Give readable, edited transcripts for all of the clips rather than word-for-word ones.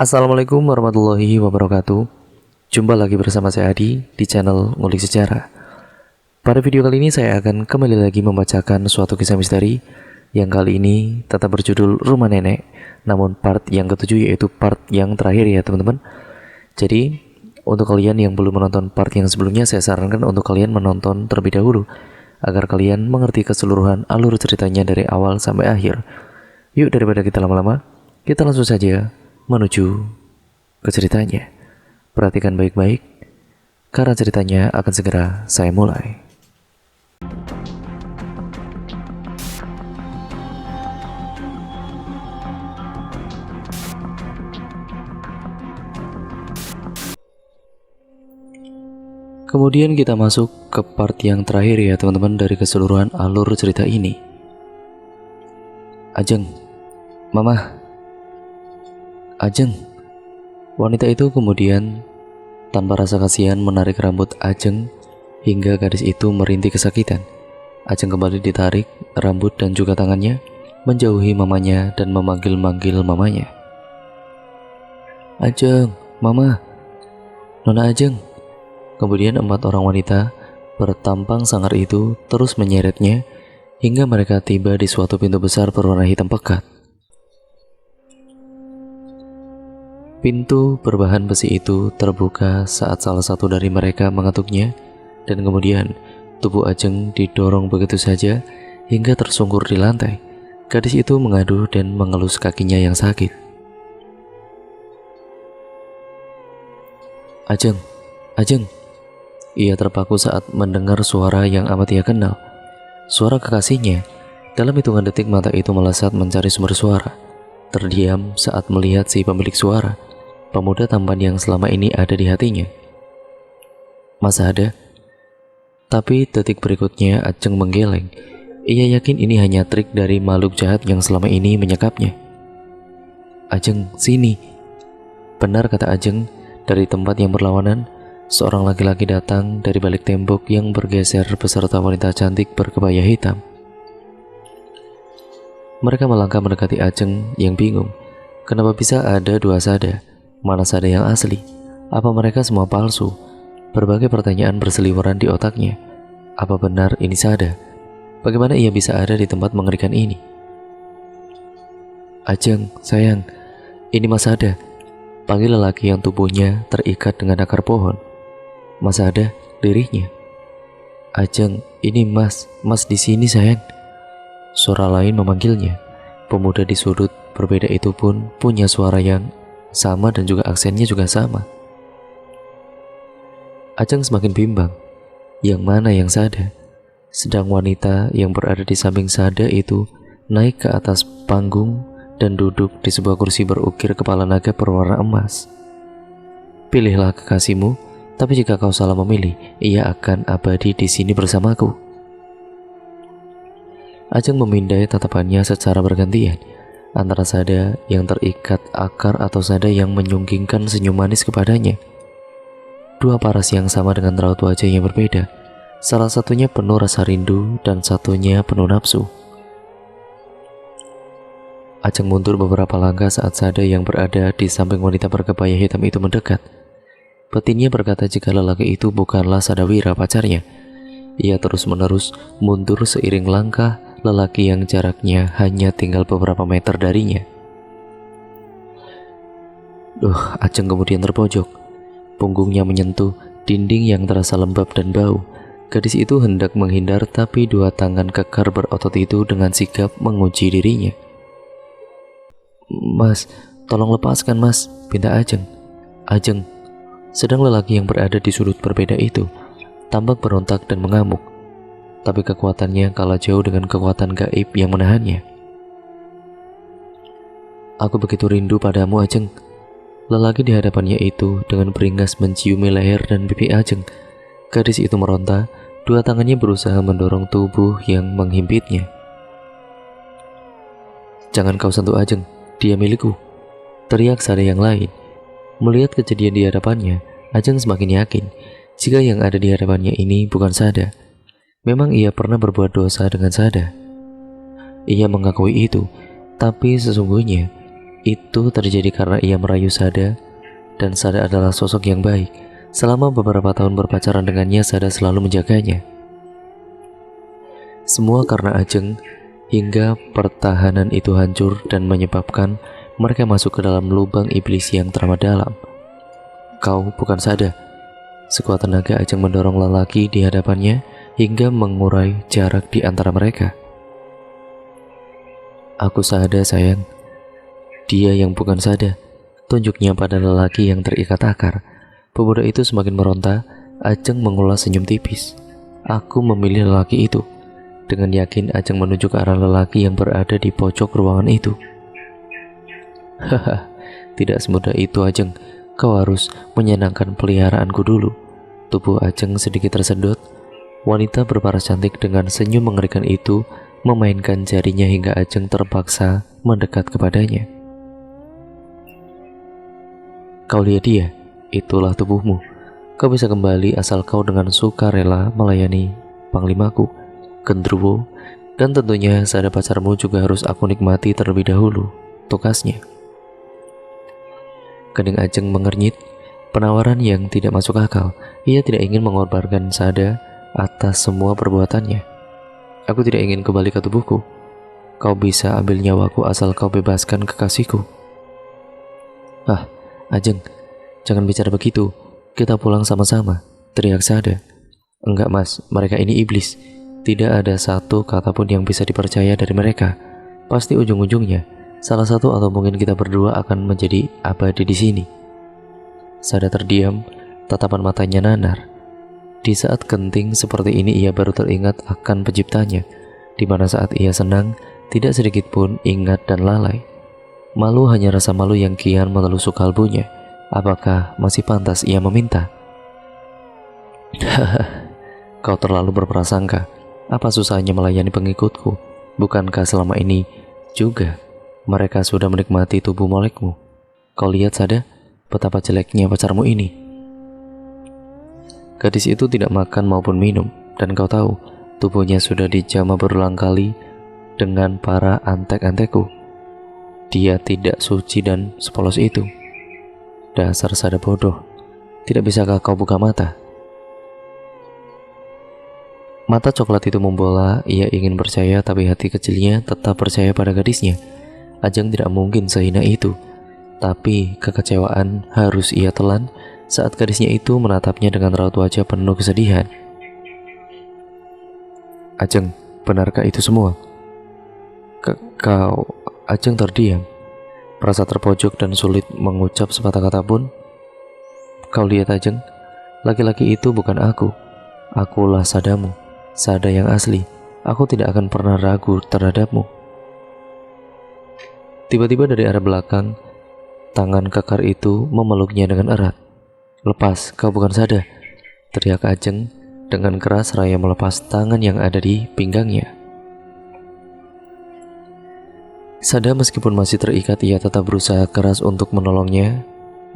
Assalamualaikum warahmatullahi wabarakatuh. Jumpa lagi bersama saya Adi di channel Ngulik Sejarah. Pada video kali ini saya akan kembali lagi membacakan suatu kisah misteri yang kali ini tetap berjudul Rumah Nenek, namun part yang ketujuh, yaitu part yang terakhir ya teman-teman. Jadi untuk kalian yang belum menonton part yang sebelumnya, saya sarankan untuk kalian menonton terlebih dahulu agar kalian mengerti keseluruhan alur ceritanya dari awal sampai akhir. Yuk, daripada kita lama-lama, kita langsung saja menuju ke ceritanya. Perhatikan baik-baik, karena ceritanya akan segera saya mulai. Kemudian kita masuk ke part yang terakhir ya teman-teman dari keseluruhan alur cerita ini. Ajeng, Mama, Ajeng. Wanita itu kemudian tanpa rasa kasihan menarik rambut Ajeng hingga gadis itu merintih kesakitan. Ajeng kembali ditarik rambut dan juga tangannya, menjauhi mamanya dan memanggil-manggil mamanya. Ajeng, Mama, Nona Ajeng. Kemudian 4 orang wanita bertampang sangar itu terus menyeretnya hingga mereka tiba di suatu pintu besar berwarna hitam pekat. Pintu berbahan besi itu terbuka saat salah satu dari mereka mengetuknya, dan kemudian tubuh Ajeng didorong begitu saja hingga tersungkur di lantai. Gadis itu mengadu dan mengelus kakinya yang sakit. Ajeng, Ajeng. Ia terpaku saat mendengar suara yang amat ia kenal. Suara kekasihnya. Dalam hitungan detik mata itu melesat mencari sumber suara. Terdiam saat melihat si pemilik suara, pemuda tampan yang selama ini ada di hatinya. Masa ada? Tapi detik berikutnya Ajeng menggeleng. Ia yakin ini hanya trik dari makhluk jahat yang selama ini menyekapnya. Ajeng, sini. Benar kata Ajeng. Dari tempat yang berlawanan, seorang laki-laki datang dari balik tembok yang bergeser beserta wanita cantik berkebaya hitam. Mereka melangkah mendekati Ajeng yang bingung. Kenapa bisa ada 2 Sada? Mana Sada yang asli? Apa mereka semua palsu? Berbagai pertanyaan berseliweran di otaknya. Apa benar ini Sada? Bagaimana ia bisa ada di tempat mengerikan ini? Ajeng, sayang, ini Mas Sada. Panggil lelaki yang tubuhnya terikat dengan akar pohon. Mas Sada, lirihnya. Ajeng, ini Mas di sini sayang. Suara lain memanggilnya. Pemuda di sudut berbeda itu pun punya suara yang sama dan juga aksennya juga sama. Ajeng semakin bimbang. Yang mana yang Sada? Sedang wanita yang berada di samping Sada itu naik ke atas panggung dan duduk di sebuah kursi berukir kepala naga berwarna emas. Pilihlah kekasihmu. Tapi jika kau salah memilih, ia akan abadi di sini bersamaku. Ajeng memindai tatapannya secara bergantian, antara Sada yang terikat akar atau Sada yang menyunggingkan senyum manis kepadanya. 2 paras yang sama dengan raut wajah yang berbeda. Salah satunya penuh rasa rindu dan satunya penuh nafsu. Ajeng mundur beberapa langkah saat Sada yang berada di samping wanita berkebaya hitam itu mendekat. Batinnya berkata jika lelaki itu bukanlah Sadawira pacarnya. Ia terus-menerus mundur seiring langkah lelaki yang jaraknya hanya tinggal beberapa meter darinya. Ajeng kemudian terpojok. Punggungnya menyentuh dinding yang terasa lembab dan bau. Gadis itu hendak menghindar, tapi 2 tangan kekar berotot itu dengan sigap menguji dirinya. Mas, tolong lepaskan Mas, pinta Ajeng. Ajeng. Sedang lelaki yang berada di sudut berbeda itu tampak berontak dan mengamuk, tapi kekuatannya kalah jauh dengan kekuatan gaib yang menahannya. Aku begitu rindu padamu Ajeng. Lelaki di hadapannya itu dengan beringas menciumi leher dan pipi Ajeng. Gadis itu meronta, 2 tangannya berusaha mendorong tubuh yang menghimpitnya. Jangan kau sentuh Ajeng, dia milikku, teriak Sada yang lain. Melihat kejadian di hadapannya, Ajeng semakin yakin jika yang ada di hadapannya ini bukan Sada. Memang ia pernah berbuat dosa dengan Sada. Ia mengakui itu, tapi sesungguhnya Itu terjadi karena ia merayu Sada, dan Sada adalah sosok yang baik. Selama beberapa tahun berpacaran dengannya, Sada selalu menjaganya. Semua karena Ajeng, hingga pertahanan itu hancur dan menyebabkan mereka masuk ke dalam lubang iblis yang teramat dalam. Kau bukan Sada. Sekuat tenaga Ajeng mendorong lelaki di hadapannya hingga mengurai jarak di antara mereka. Aku Sada sayang. Dia yang bukan Sada. Tunjuknya pada lelaki yang terikat akar. Pemuda itu semakin meronta. Ajeng mengulas senyum tipis. Aku memilih lelaki itu. Dengan yakin Ajeng menuju ke arah lelaki yang berada di pojok ruangan itu. Haha, tidak semudah itu Ajeng. Kau harus menyenangkan peliharaanku dulu. Tubuh Ajeng sedikit tersedot. Wanita berparas cantik dengan senyum mengerikan itu memainkan jarinya hingga Ajeng terpaksa mendekat kepadanya. Kau lihat dia, itulah tubuhmu. Kau bisa kembali asal kau dengan sukarela melayani panglimaku, Gendruwo, dan tentunya Sada pacarmu juga harus aku nikmati terlebih dahulu, tukasnya. Kening Ajeng mengernyit, penawaran yang tidak masuk akal. Ia tidak ingin mengorbankan Sada atas semua perbuatannya. Aku tidak ingin kembali ke tubuhku. Kau bisa ambil nyawaku asal kau bebaskan kekasihku. Ah, Ajeng, jangan bicara begitu. Kita pulang sama-sama, teriak Sada. Enggak mas, mereka ini iblis. Tidak ada satu kata pun yang bisa dipercaya dari mereka. Pasti ujung-ujungnya salah satu atau mungkin kita berdua akan menjadi abadi di sini. Sada terdiam, tatapan matanya nanar. Di saat genting seperti ini ia baru teringat akan penciptanya, di mana saat ia senang tidak sedikit pun ingat dan lalai. Malu hanya rasa malu yang kian menusuk kalbunya. Apakah masih pantas ia meminta? Haha, kau terlalu berprasangka. Apa susahnya melayani pengikutku? Bukankah selama ini juga mereka sudah menikmati tubuh molekmu? Kau lihat Sada, betapa jeleknya pacarmu ini. Gadis itu tidak makan maupun minum, dan kau tahu, tubuhnya sudah dijamah berulang kali dengan para antek-antekku. Dia tidak suci dan sepolos itu. Dasar Sada bodoh. Tidak bisakah kau buka mata? Mata coklat itu membola. Ia ingin percaya, tapi hati kecilnya tetap percaya pada gadisnya. Ajeng tidak mungkin sehina itu. Tapi kekecewaan harus ia telan saat gadisnya itu menatapnya dengan raut wajah penuh kesedihan. Ajeng, benarkah itu semua? Kau... Ajeng terdiam, merasa terpojok dan sulit mengucap sepatah kata pun. Kau lihat Ajeng, laki-laki itu bukan aku. Akulah Sadamu, Sada yang asli. Aku tidak akan pernah ragu terhadapmu. Tiba-tiba dari arah belakang, tangan kekar itu memeluknya dengan erat. Lepas, kau bukan Sada, teriak Ajeng dengan keras seraya melepas tangan yang ada di pinggangnya. Sada meskipun masih terikat, ia tetap berusaha keras untuk menolongnya,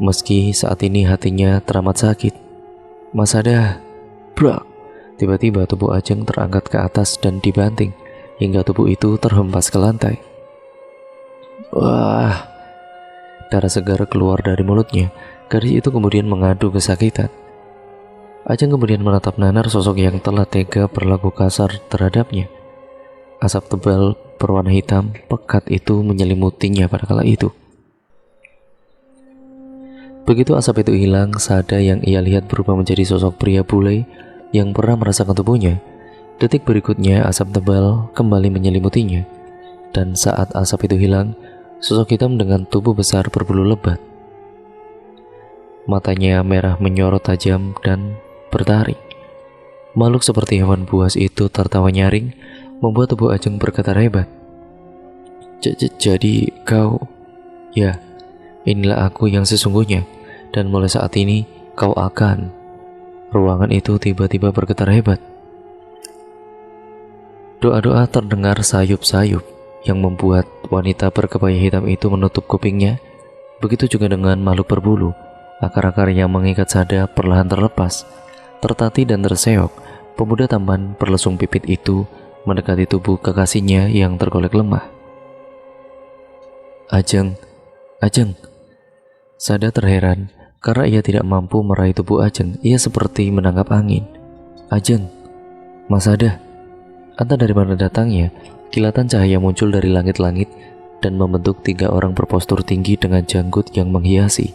meski saat ini hatinya teramat sakit. Mas Sada, brak! Tiba-tiba tubuh Ajeng terangkat ke atas dan dibanting, hingga tubuh itu terhempas ke lantai. Wah! Darah segar keluar dari mulutnya. Gadis itu kemudian mengadu kesakitan. Ajeng kemudian menatap nanar sosok yang telah tega berlaku kasar terhadapnya. Asap tebal berwarna hitam pekat itu menyelimutinya pada kala itu. Begitu asap itu hilang, Sada yang ia lihat berubah menjadi sosok pria bule yang pernah merasakan tubuhnya. Detik berikutnya asap tebal kembali menyelimutinya. Dan saat asap itu hilang, sosok hitam dengan tubuh besar berbulu lebat. Matanya merah menyorot tajam dan bertaring. Makhluk seperti hewan buas itu tertawa nyaring, membuat tubuh Ajeng bergetar hebat. Jadi kau... Ya, inilah aku yang sesungguhnya. Dan mulai saat ini kau akan... Ruangan itu tiba-tiba bergetar hebat. Doa-doa terdengar sayup-sayup yang membuat wanita berkebaya hitam itu menutup kupingnya. Begitu juga dengan makhluk berbulu. Akar-akar yang mengikat Sada perlahan terlepas. Tertatih dan terseok, pemuda tampan berlesung pipit itu mendekati tubuh kekasihnya yang tergolek lemah. Ajeng, Ajeng. Sada terheran karena ia tidak mampu meraih tubuh Ajeng. Ia seperti menangkap angin. Ajeng, Mas Sada. Entah dari mana datangnya, kilatan cahaya muncul dari langit-langit dan membentuk 3 orang berpostur tinggi dengan janggut yang menghiasi.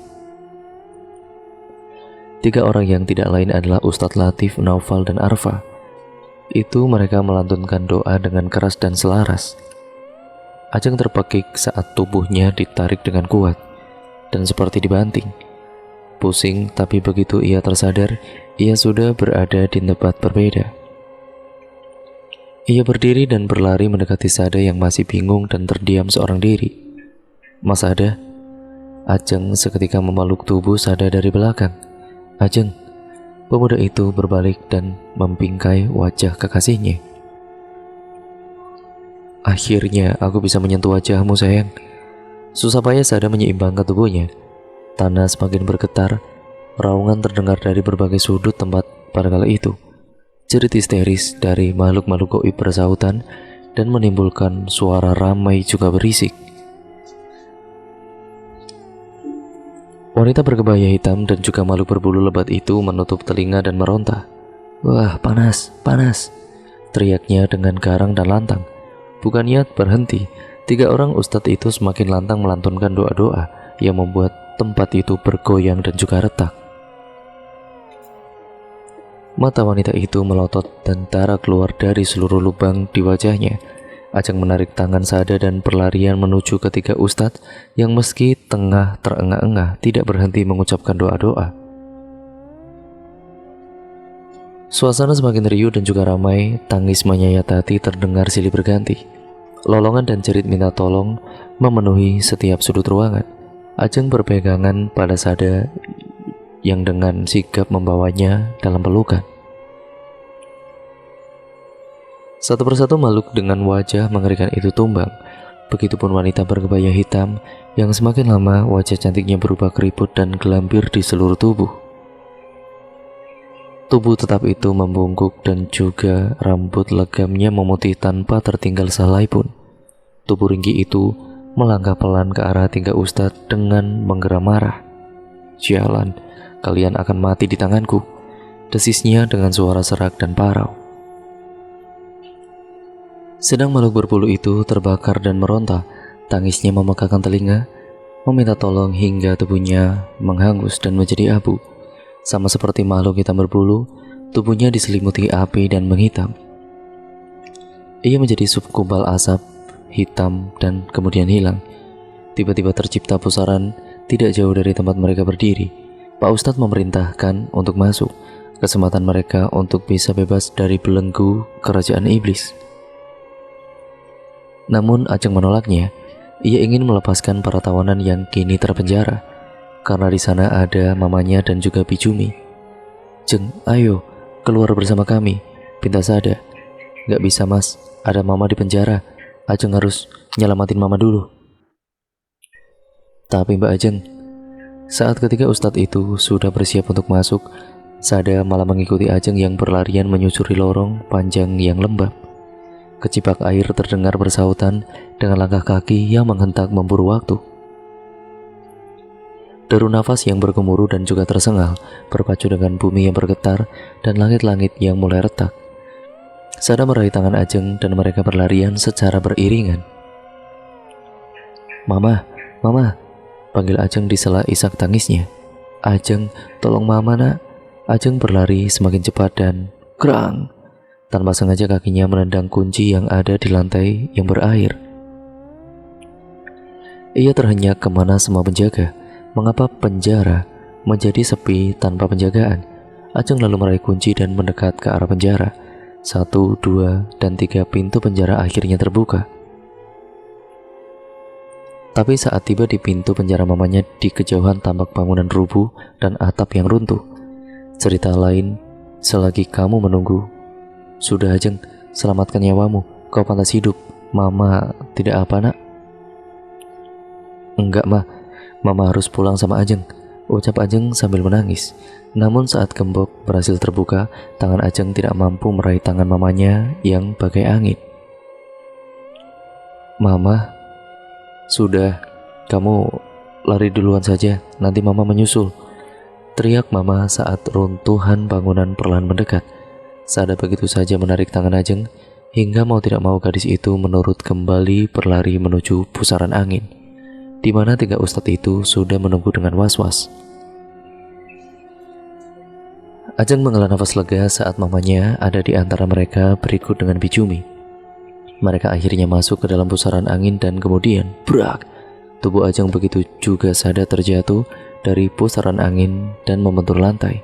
3 orang yang tidak lain adalah Ustadz Latif, Naufal, dan Arfa. Itu mereka melantunkan doa dengan keras dan selaras. Ajeng terpekik saat tubuhnya ditarik dengan kuat dan seperti dibanting. Pusing, tapi begitu ia tersadar, ia sudah berada di tempat berbeda. Ia berdiri dan berlari mendekati Sada yang masih bingung dan terdiam seorang diri. Mas Sada. Ajeng seketika memeluk tubuh Sada dari belakang. Ajeng. Pemuda itu berbalik dan membingkai wajah kekasihnya. Akhirnya aku bisa menyentuh wajahmu, sayang. Susah payah Sada menyeimbangkan tubuhnya. Tanah semakin bergetar. Raungan terdengar dari berbagai sudut tempat pada kala itu. Jerit histeris dari makhluk-makhluk gaib bersahutan dan menimbulkan suara ramai juga berisik. Wanita berkebaya hitam dan juga makhluk berbulu lebat itu menutup telinga dan meronta. Wah, panas, panas, teriaknya dengan garang dan lantang. Bukan niat berhenti, 3 orang ustadz itu semakin lantang melantunkan doa-doa yang membuat tempat itu bergoyang dan juga retak. Mata wanita itu melotot dan darah keluar dari seluruh lubang di wajahnya. Ajeng menarik tangan Sada dan berlarian menuju ke 3 ustadz yang meski tengah terengah-engah tidak berhenti mengucapkan doa-doa. Suasana semakin riuh dan juga ramai, tangis menyayat hati terdengar silih berganti. Lolongan dan jerit minta tolong memenuhi setiap sudut ruangan. Ajeng berpegangan pada Sada yang dengan sigap membawanya dalam pelukan. Satu persatu makhluk dengan wajah mengerikan itu tumbang. Begitupun wanita berkebaya hitam yang semakin lama wajah cantiknya berubah keriput dan gelambir di seluruh tubuh. Tubuh tetap itu membungkuk dan juga rambut legamnya memutih tanpa tertinggal sehelai pun. Tubuh ringgi itu melangkah pelan ke arah 3 ustadz dengan menggeram marah. Sialan, kalian akan mati di tanganku, desisnya dengan suara serak dan parau. Sedang makhluk berbulu itu terbakar dan meronta, tangisnya memekakan telinga, meminta tolong hingga tubuhnya menghangus dan menjadi abu. Sama seperti makhluk hitam berbulu, tubuhnya diselimuti api dan menghitam. Ia menjadi subkumpal asap hitam dan kemudian hilang. Tiba-tiba tercipta pusaran tidak jauh dari tempat mereka berdiri. Pak Ustadz memerintahkan untuk masuk, kesempatan mereka untuk bisa bebas dari belenggu kerajaan iblis. Namun Ajeng menolaknya. Ia ingin melepaskan para tawanan yang kini terpenjara, karena di sana ada mamanya dan juga Bijumi. Jeng, ayo keluar bersama kami, pinta Sada. Gak bisa mas, ada mama di penjara. Ajeng harus nyelamatin mama dulu. Tapi Mbak Ajeng, saat ketiga ustadz itu sudah bersiap untuk masuk, Sada malah mengikuti Ajeng yang berlarian menyusuri lorong panjang yang lembab. Kecipak air terdengar bersahutan dengan langkah kaki yang menghentak memburu waktu. Deru nafas yang bergemuruh dan juga tersengal berpacu dengan bumi yang bergetar dan langit-langit yang mulai retak. Sada meraih tangan Ajeng dan mereka berlarian secara beriringan. Mama, mama, panggil Ajeng di sela isak tangisnya. Ajeng, tolong mama nak. Ajeng berlari semakin cepat dan gerang. Tanpa sengaja kakinya menendang kunci yang ada di lantai yang berair. Ia terhenyak kemana semua penjaga. Mengapa penjara menjadi sepi tanpa penjagaan? Ajeng lalu meraih kunci dan mendekat ke arah penjara. 1, 2, dan 3 pintu penjara akhirnya terbuka. Tapi saat tiba di pintu penjara mamanya, di kejauhan tampak bangunan rubuh dan atap yang runtuh. Cerita lain, selagi kamu menunggu. Sudah Ajeng, selamatkan nyawamu, kau pantas hidup. Mama tidak apa nak? Enggak mah, mama harus pulang sama Ajeng, ucap Ajeng sambil menangis. Namun saat gembok berhasil terbuka, tangan Ajeng tidak mampu meraih tangan mamanya yang bagai angin. Mama, sudah, kamu lari duluan saja, nanti mama menyusul. Teriak mama saat runtuhan bangunan perlahan mendekat. Sada begitu saja menarik tangan Ajeng, hingga mau tidak mau gadis itu menurut kembali berlari menuju pusaran angin, di mana tiga ustadz itu sudah menunggu dengan was-was. Ajeng menghela nafas lega saat mamanya ada di antara mereka berikut dengan Bicumi. Mereka akhirnya masuk ke dalam pusaran angin dan kemudian, brak! Tubuh Ajeng begitu juga Sada terjatuh dari pusaran angin dan membentur lantai.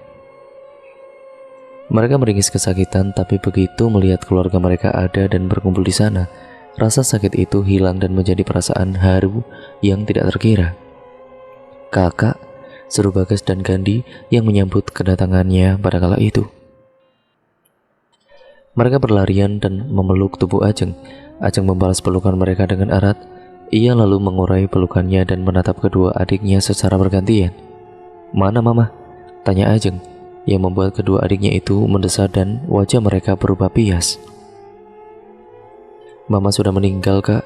Mereka meringis kesakitan, tapi begitu melihat keluarga mereka ada dan berkumpul di sana, rasa sakit itu hilang dan menjadi perasaan haru yang tidak terkira. "Kakak," seru Bagas dan Gandhi yang menyambut kedatangannya pada kala itu. Mereka berlarian dan memeluk tubuh Ajeng. Ajeng membalas pelukan mereka dengan erat. Ia lalu mengurai pelukannya dan menatap kedua adiknya secara bergantian. "Mana mama?" tanya Ajeng, yang membuat kedua adiknya itu mendesak dan wajah mereka berubah pias. "Mama sudah meninggal, Kak."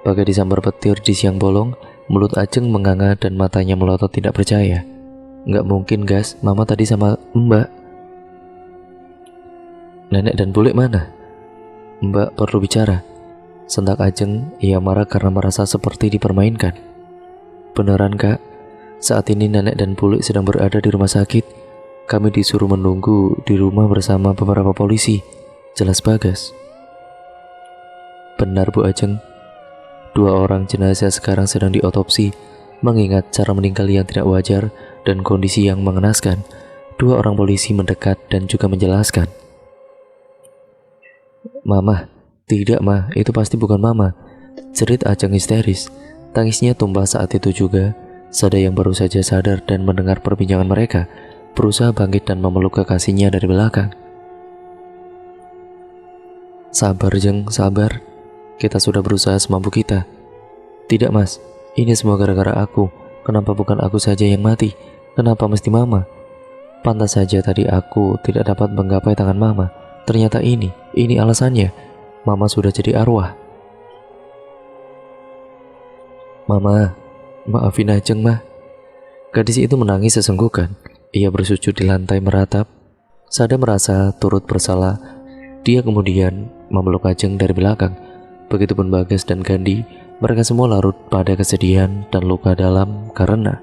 Bagai disambar petir di siang bolong, mulut Ajeng menganga dan matanya melotot tidak percaya. "Nggak mungkin, Gas, mama tadi sama Mbak." "Nenek dan Bule mana?" "Mbak perlu bicara," sentak Ajeng. Ia marah karena merasa seperti dipermainkan. "Beneran, Kak, saat ini nenek dan Bule sedang berada di rumah sakit. Kami disuruh menunggu di rumah bersama beberapa polisi," jelas Bagas. "Benar, Bu Ajeng. 2 orang jenazah sekarang sedang diotopsi. Mengingat cara meninggal yang tidak wajar dan kondisi yang mengenaskan, 2 orang polisi mendekat dan juga menjelaskan." "Mama, tidak mah, itu pasti bukan mama," jerit Ajeng histeris. Tangisnya tumpah saat itu juga. Sada yang baru saja sadar dan mendengar perbincangan mereka, berusaha bangkit dan memeluk kekasihnya dari belakang. "Sabar Jeng, sabar. Kita sudah berusaha semampu kita." "Tidak mas, ini semua gara-gara aku. Kenapa bukan aku saja yang mati? Kenapa mesti mama? Pantas saja tadi aku tidak dapat menggapai tangan mama. Ternyata ini alasannya. Mama sudah jadi arwah." "Mama, maafin Ajeng mah." Gadis itu menangis sesenggukan. Ia bersujud di lantai meratap. Sada merasa turut bersalah. Dia kemudian memeluk Ajeng dari belakang. Begitupun Bagas dan Gandhi. Mereka semua larut pada kesedihan dan luka dalam karena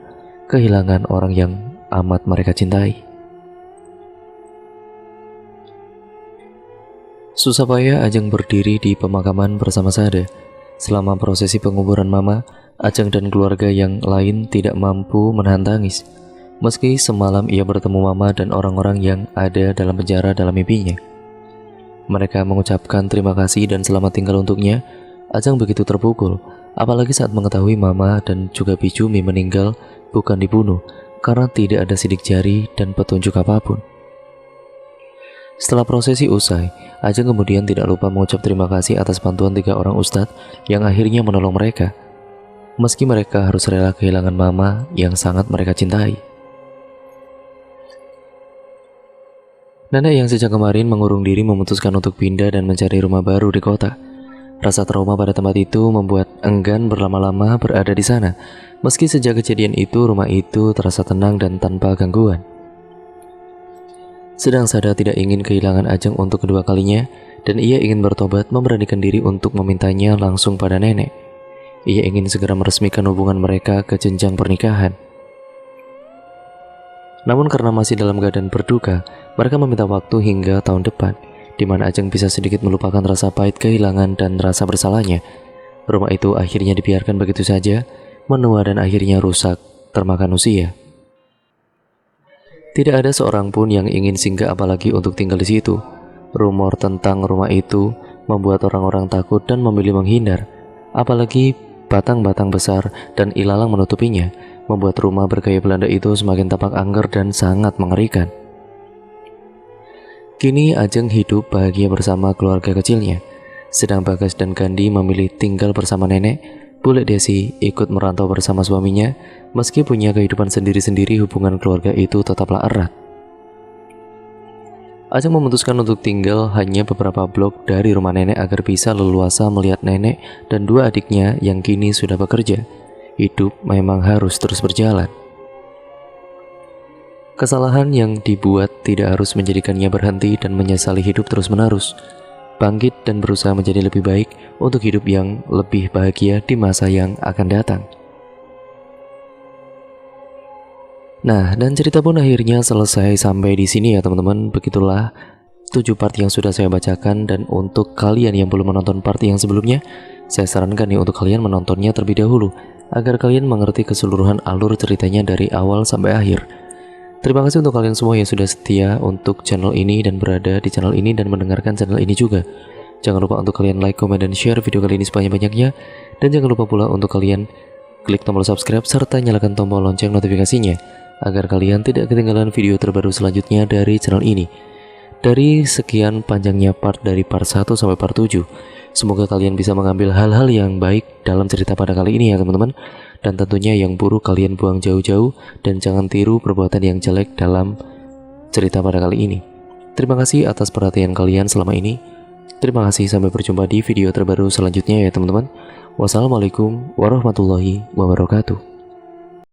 kehilangan orang yang amat mereka cintai. Susah payah Ajeng berdiri di pemakaman bersama Sada. Selama prosesi penguburan mama, Ajeng dan keluarga yang lain tidak mampu menahan tangis. Meski semalam ia bertemu mama dan orang-orang yang ada dalam penjara dalam mimpinya. Mereka mengucapkan terima kasih dan selamat tinggal untuknya. Ajeng begitu terpukul, apalagi saat mengetahui mama dan juga Bicumi meninggal bukan dibunuh, karena tidak ada sidik jari dan petunjuk apapun. Setelah prosesi usai, Ajeng kemudian tidak lupa mengucap terima kasih atas bantuan 3 orang ustadz yang akhirnya menolong mereka. Meski mereka harus rela kehilangan mama yang sangat mereka cintai. Nenek yang sejak kemarin mengurung diri memutuskan untuk pindah dan mencari rumah baru di kota. Rasa trauma pada tempat itu membuat enggan berlama-lama berada di sana. Meski sejak kejadian itu rumah itu terasa tenang dan tanpa gangguan. Sedang Sada tidak ingin kehilangan Ajeng untuk kedua kalinya, dan ia ingin bertobat memberanikan diri untuk memintanya langsung pada nenek. Ia ingin segera meresmikan hubungan mereka ke jenjang pernikahan. Namun karena masih dalam keadaan berduka, mereka meminta waktu hingga tahun depan, di mana Ajeng bisa sedikit melupakan rasa pahit kehilangan dan rasa bersalahnya. Rumah itu akhirnya dibiarkan begitu saja, menua dan akhirnya rusak, termakan usia. Tidak ada seorang pun yang ingin singgah apalagi untuk tinggal di situ. Rumor tentang rumah itu membuat orang-orang takut dan memilih menghindar. Apalagi batang-batang besar dan ilalang menutupinya, membuat rumah bergaya Belanda itu semakin tampak angker dan sangat mengerikan. Kini Ajeng hidup bahagia bersama keluarga kecilnya. Sedang Bagas dan Gandhi memilih tinggal bersama nenek. Bule Desi ikut merantau bersama suaminya. Meski punya kehidupan sendiri-sendiri, hubungan keluarga itu tetaplah erat. Ajeng memutuskan untuk tinggal hanya beberapa blok dari rumah nenek agar bisa leluasa melihat nenek dan 2 adiknya yang kini sudah bekerja. hidup memang harus terus berjalan. Kesalahan yang dibuat tidak harus menjadikannya berhenti dan menyesali hidup terus-menerus. Bangkit dan berusaha menjadi lebih baik untuk hidup yang lebih bahagia di masa yang akan datang. Nah, dan cerita pun akhirnya selesai sampai di sini ya teman-teman. Begitulah 7 part yang sudah saya bacakan, dan untuk kalian yang belum menonton part yang sebelumnya, saya sarankan nih untuk kalian menontonnya terlebih dahulu agar kalian mengerti keseluruhan alur ceritanya dari awal sampai akhir. Terima kasih untuk kalian semua yang sudah setia untuk channel ini dan berada di channel ini dan mendengarkan channel ini juga. Jangan lupa untuk kalian like, comment, dan share video kali ini sebanyak-banyaknya. Dan jangan lupa pula untuk kalian klik tombol subscribe serta nyalakan tombol lonceng notifikasinya agar kalian tidak ketinggalan video terbaru selanjutnya dari channel ini. Dari sekian panjangnya part dari part 1 sampai part 7, semoga kalian bisa mengambil hal-hal yang baik dalam cerita pada kali ini ya teman-teman. Dan tentunya yang buruk kalian buang jauh-jauh dan jangan tiru perbuatan yang jelek dalam cerita pada kali ini. Terima kasih atas perhatian kalian selama ini. Terima kasih, sampai berjumpa di video terbaru selanjutnya ya teman-teman. Wassalamualaikum warahmatullahi wabarakatuh.